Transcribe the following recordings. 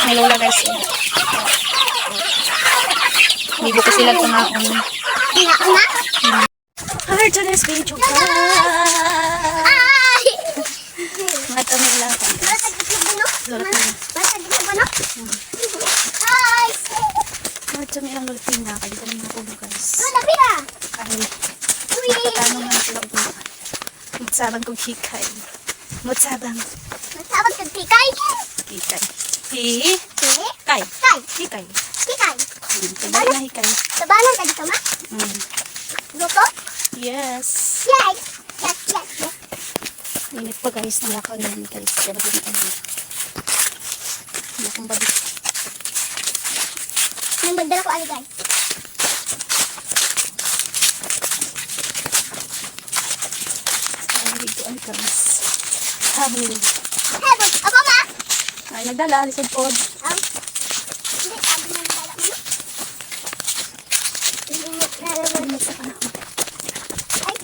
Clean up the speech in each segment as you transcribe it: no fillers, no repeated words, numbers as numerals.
May lola guys. Libo ko sila tumaon. Hard to this video guys. Mata mo lang. Mata mo lang lutina. Kaya kami nakulo guys. Ay, tanong na sila upuan. Mutsabang kong hikay. Mutsabang kong hikay. Hikay. Hikay. Hikay. Tabala na hikay. Tabalan ka dito, ma? Luto? Yes. Yes. Init pa guys. Nalakaw na yun guys. Kaya ba din ano. Nakong balik. Nang magdala ko ano guys? Ay, guys. Habol. Hebon. Ako, ma? Ay, nagdala. Lisod pod. Hindi, sabi mo nagdala mo. Hindi mo nalalaman sa panahon. Ay.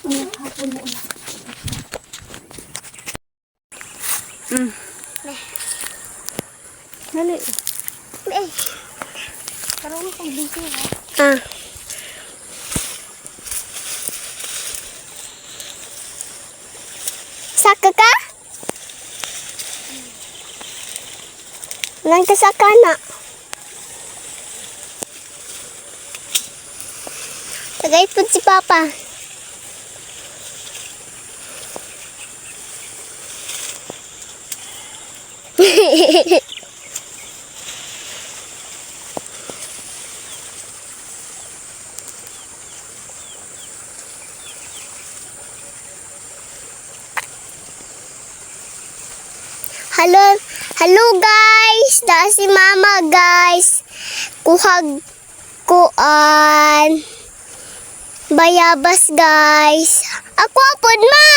Hapon mo ulan. Dali. Parang mo kong busy ha? Saka ka? Nang kasaka na. Tagay po si Papa. Hello guys, da si Mama guys. Kuhag kuan bayabas guys. Ako apod ma.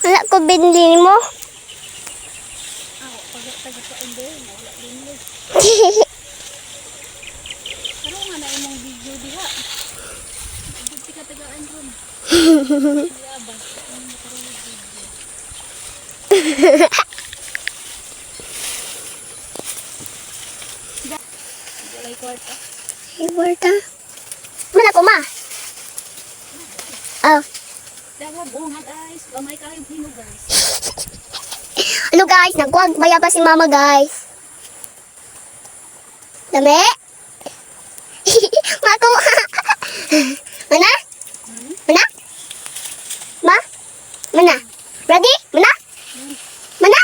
Wala ko binili mo. Pero nga na imong video diha. Hindi ka tagaan ron. Iwarta. Mana ko ma? Dawa bunga guys. Gamay kayo pino guys. Hello guys, nagkuhag bayabas si Mama guys. Dami? Mako. Mana? Mana? Ma? Mana? Ready? Mana? Mana?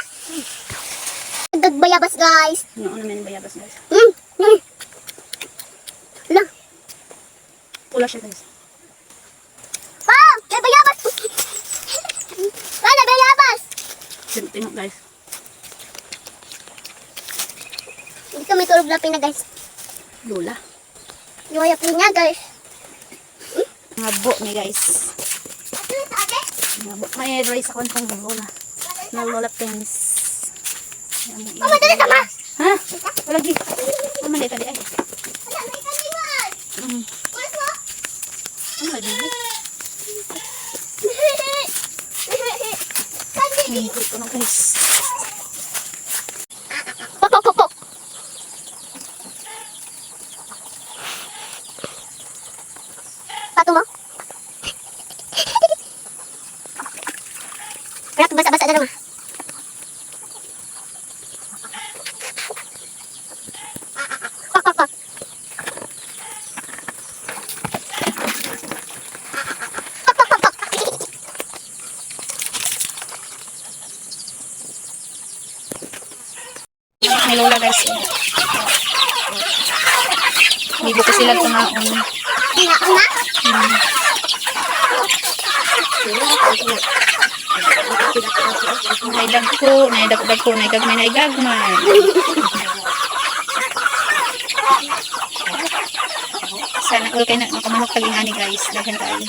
Nagbayabas guys. Ano naman bayabas guys? Ala. Pula siya guys. Wow! May bayabas! Wala, bayabas! Tingnan guys. Hindi kami tulog lapin na guys. Lola. Iwayap niya guys. Ngabo ni guys. Ate, ate? Ngabo. May rice ako ng lola. Na lola pens. Mama, dali tama! Ha? Wala gi. Mama dali tadi ay. Wala, may kaniwan! Pulis mo? Ano lagi? Kandili! Ito na guys. Pok, pok, pok, pok! Pato mo? Kaya basa-basa na naman. Pok, pok, pok! Pok, pok, pok, pok! May lola guys. Libo ko sila tumaon. Una? Naidag ko, naigagmay, naigagmay. Sana all kayo na makamanok pag ingani guys. Dahil tayo.